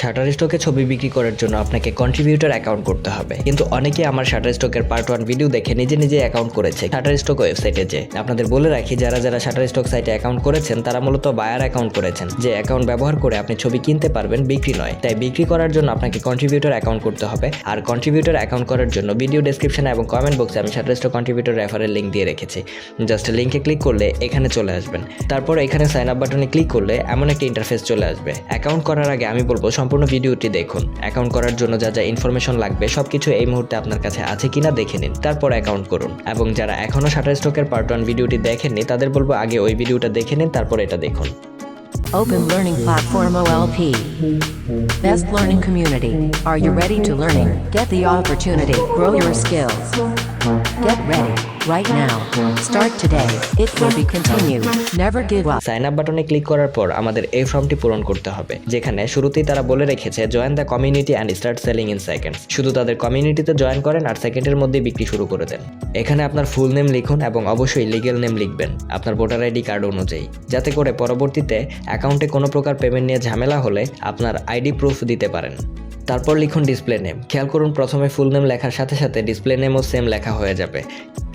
শাটারস্টকে ছবি বিক্রি করার জন্য আপনাকে কন্ট্রিবিউটর অ্যাকাউন্ট করতে হবে, কিন্তু অনেকেই আমার শাটারস্টকের পার্ট 1 ভিডিও দেখে নিজে নিজে অ্যাকাউন্ট করেছে শাটারস্টক ওয়েবসাইটে। যে আপনাদের বলে রাখি, যারা যারা শাটারস্টক সাইটে অ্যাকাউন্ট করেছেন তারা মূলত বায়ার অ্যাকাউন্ট করেছেন, যে অ্যাকাউন্ট ব্যবহার করে আপনি ছবি কিনতে পারবেন, বিক্রি নয়। তাই বিক্রি করার জন্য আপনাকে কন্ট্রিবিউটর অ্যাকাউন্ট করতে হবে। আর কন্ট্রিবিউটর অ্যাকাউন্ট করার জন্য ভিডিও ডেসক্রিপশনে এবং কমেন্ট বক্সে আমি শাটারস্টক কন্ট্রিবিউটর রেফারেল লিঙ্ক দিয়ে রেখেছি। জাস্ট লিঙ্কে ক্লিক করলে এখানে চলে আসবেন। তারপর এখানে সাইন আপ বাটনে ক্লিক করলে এমন একটা ইন্টারফেস চলে আসবে। অ্যাকাউন্ট করার আগে আমি বলবো সম্পূর্ণ ভিডিওটি দেখুন। অ্যাকাউন্ট করার জন্য যা যা ইনফরমেশন লাগবে সবকিছু এই মুহূর্তে আপনার কাছে আছে কিনা দেখে নিন, তারপর অ্যাকাউন্ট করুন। এবং যারা এখনো শাটারস্টকের পার্ট 1 ভিডিওটি দেখেননি তাদের বলবো আগে ওই ভিডিওটা দেখে নিন, তারপর এটা দেখুন। Open Learning Platform OLP. Best learning community. Are you ready to learning? Get the opportunity. Grow your skills. Get ready right now. Start today. It will be continued. Never give up. Sign up বাটনে click করার পর আমাদের এই ফর্মটি পূরণ করতে হবে, যেখানে শুরুতেই তারা বলে রেখেছে join the community and start selling in seconds. শুধু তাদের কমিউনিটিতে জয়েন করেন আর সেকেন্ডের মধ্যে বিক্রি শুরু করে দেন। এখানে আপনার ফুল নেম লিখুন এবং অবশ্যই লিগ্যাল নেম লিখবেন আপনার ভোটার আইডি কার্ড অনুযায়ী, যাতে করে পরবর্তীতে অ্যাকাউন্টে কোনো প্রকার পেমেন্ট নিয়ে ঝামেলা হলে আপনার আইডি প্রুফ দিতে পারেন। তারপর লিখুন ডিসপ্লে নেম। খেয়াল করুন প্রথমে ফুল নেম লেখার সাথে সাথে ডিসপ্লে নেমও সেম লেখা হয়ে যাবে,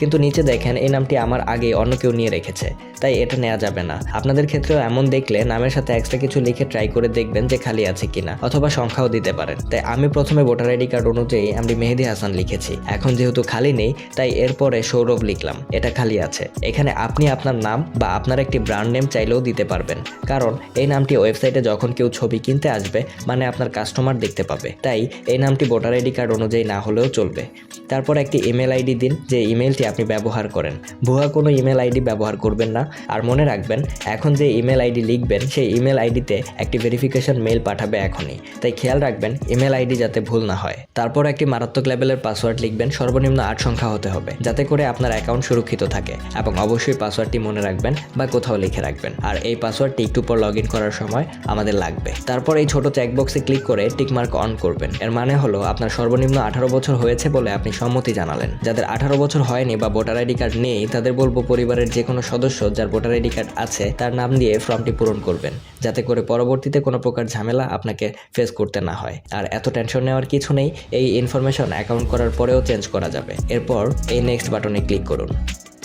কিন্তু নিচে দেখেন এই নামটি আমার আগে অন্য কেউ নিয়ে রেখেছে, তাই এটা নেওয়া যাবে না। আপনাদের ক্ষেত্রেও এমন দেখলে নামের সাথে এক্সট্রা কিছু লিখে ট্রাই করে দেখবেন যে খালি আছে কিনা, অথবা সংখ্যাও দিতে পারেন। তাই আমি প্রথমে ভোটার আইডি কার্ড অনুযায়ী আমি মেহেদি হাসান লিখেছি। এখন যেহেতু খালি নেই তাই এরপরে সৌরভ লিখলাম, এটা খালি আছে। এখানে আপনি আপনার নাম বা আপনার একটি ব্র্যান্ড নেম চাইলেও দিতে পারবেন, কারণ এই নামটি ওয়েবসাইটে যখন কেউ ছবি কিনতে আসবে মানে আপনার কাস্টমার দেখতে পাবে, তাই এই নামটি ভোটার আইডি কার্ড অনুযায়ী না হলেও চলবে। তারপর একটি ইমেল আইডি দিন, যে ইমেলটি আপনি ব্যবহার করেন। ভুয়া কোনো ইমেল আইডি ব্যবহার করবেন না। আর মনে রাখবেন, এখন যে ইমেল আইডি লিখবেন সেই ইমেল আইডিতে একটি ভেরিফিকেশন মেইল পাঠাবে এখনই, তাই খেয়াল রাখবেন ইমেল আইডি যাতে ভুল না হয়। তারপর একটি মারাত্মক লেভেলের পাসওয়ার্ড লিখবেন, সর্বনিম্ন 8 সংখ্যা হতে হবে, যাতে করে আপনার অ্যাকাউন্ট সুরক্ষিত থাকে। এবং অবশ্যই পাসওয়ার্ডটি মনে রাখবেন বা কোথাও লিখে রাখবেন, আর এই পাসওয়ার্ডটি একটু পর লগ ইন করার সময় আমাদের লাগবে। তারপর এই ছোট চেকবক্সে ক্লিক করে টিকমার্ক অন করবেন। এর মানে হলো আপনার সর্বনিম্ন 18 বছর হয়েছে বলে আপনি সম্মতি জানালেন। যাদের 18 বছর হয়নি বা ভোটার আইডি কার্ড নেই তাদের বলবো পরিবারের যে কোনো সদস্য যার ভোটার আইডি কার্ড আছে তার নাম দিয়ে ফর্মটি পূরণ করবেন, যাতে করে পরবর্তীতে কোনো প্রকার ঝামেলা আপনাকে ফেস করতে না হয়। আর এত টেনশন নেওয়ার কিছু নেই, এই ইনফরমেশন অ্যাকাউন্ট করার পরেও চেঞ্জ করা যাবে। এরপর এই নেক্সট বাটনে ক্লিক করুন।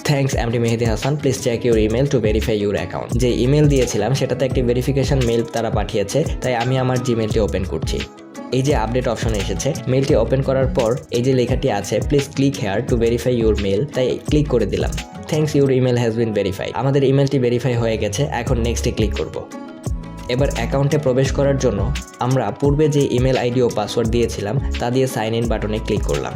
Thanks MD Mehedi Hasan, please check your email to verify your account. যে ইমেল দিয়েছিলাম সেটাতে একটি ভেরিফিকেশন মেইল তারা পাঠিয়েছে, তাই আমি আমার জিমেলটি ওপেন করছি। এই যে আপডেট অপশন এসেছে, মেইলটি ওপেন করার পর এই যে লেখাটি আছে please click here to verify your mail, তাই ক্লিক করে দিলাম। Thanks your email has been verified. আমাদের ইমেলটি ভেরিফাই হয়ে গেছে, এখন নেক্সটে ক্লিক করব। এবার অ্যাকাউন্টে প্রবেশ করার জন্য আমরা পূর্বে যে ইমেল আইডি ও পাসওয়ার্ড দিয়েছিলাম তা দিয়ে সাইন ইন বাটনে ক্লিক করলাম।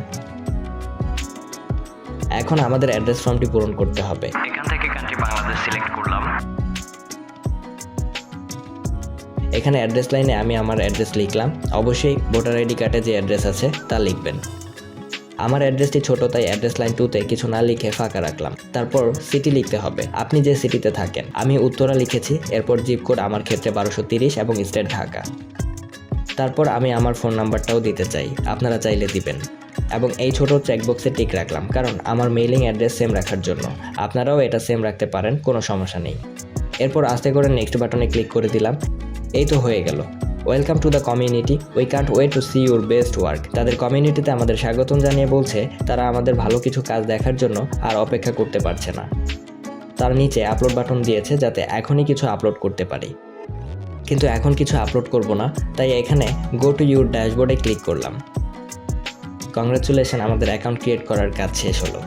এখন আমাদের অ্যাড্রেস ফর্মটি পূরণ করতে হবে। এখান থেকে কান্ট্রি বাংলাদেশ সিলেক্ট করলাম। এখানে অ্যাড্রেস লাইনে আমি আমার অ্যাড্রেস লিখলাম। অবশ্যই ভোটার আইডি কার্ডে যে অ্যাড্রেস আছে তা লিখবেন। আমার অ্যাড্রেসটি ছোট, তাই অ্যাড্রেস লাইন 2তে কিছু না লিখে ফাঁকা রাখলাম। তারপর সিটি লিখতে হবে, আপনি যে সিটিতে থাকেন। আমি উত্তরা লিখেছি। এরপর জিপ কোড আমার ক্ষেত্রে 1230 এবং স্টেট ঢাকা। তারপর আমি আমার ফোন নাম্বারটাও দিতে চাই, আপনারা চাইলে দিবেন। এবং এই ছোট চেকবক্সে টিক রাখলাম, কারণ আমার মেইলিং অ্যাড্রেস সেম রাখার জন্য। আপনারাও এটা সেম রাখতে পারেন, কোনো সমস্যা নেই। এরপর আস্তে করে নেক্সট বাটনে ক্লিক করে দিলাম। এই তো হয়ে গেল। Welcome to the community, we can't wait to see your best work. তাদের কমিউনিটিতে আমাদের স্বাগতম জানিয়ে বলছে তারা আমাদের ভালো কিছু কাজ দেখার জন্য আর অপেক্ষা করতে পারছে না। তার নিচে আপলোড বাটন দিয়েছে যাতে এখনই কিছু আপলোড করতে পারি, কিন্তু এখন কিছু আপলোড করব না, তাই এখানে গো টু ইউর ড্যাশবোর্ডে ক্লিক করলাম। কংগ্রাচুলেশন, আমাদের অ্যাকাউন্ট ক্রিয়েট করার কাজ শেষ হলো।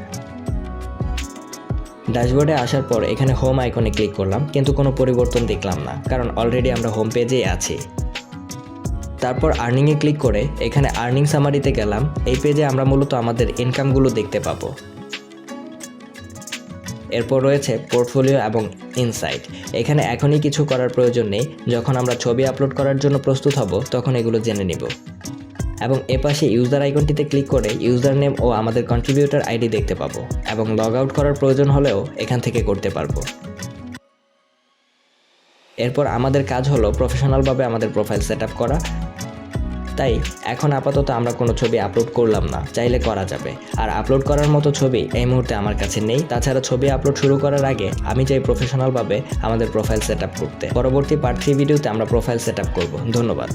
ড্যাশবোর্ডে আসার পর এখানে হোম আইকনে ক্লিক করলাম, কিন্তু কোনো পরিবর্তন দেখলাম না, কারণ অলরেডি আমরা হোম পেজেই আছি। তারপর আর্নিংয়ে ক্লিক করে এখানে আর্নিং সামারিতে গেলাম। এই পেজে আমরা মূলত আমাদের ইনকামগুলো দেখতে পাবো। এরপর রয়েছে পোর্টফোলিও এবং ইনসাইট। এখানে এখনই কিছু করার প্রয়োজন নেই, যখন আমরা ছবি আপলোড করার জন্য প্রস্তুত হব তখন এগুলো জেনে নিব। এবং এপাশে ইউজার আইকনটিতে ক্লিক করে ইউজার নেম ও আমাদের কন্ট্রিবিউটর আইডি দেখতে পাবো, এবং লগ আউট করার প্রয়োজন হলেও এখান থেকে করতে পারবো। এরপর আমাদের কাজ হলো প্রফেশনালভাবে আমাদের প্রোফাইল সেট আপ করা। তাই এখন আপাতত আমরা কোনো ছবি আপলোড করলাম না, চাইলে করা যাবে। আর আপলোড করার মতো ছবি এই মুহূর্তে আমার কাছে নেই। তাছাড়া ছবি আপলোড শুরু করার আগে আমি চাই প্রফেশনালভাবে আমাদের প্রোফাইল সেট আপ করতে। পরবর্তী পার্ট 3 ভিডিওতে আমরা প্রোফাইল সেট আপ করব। ধন্যবাদ।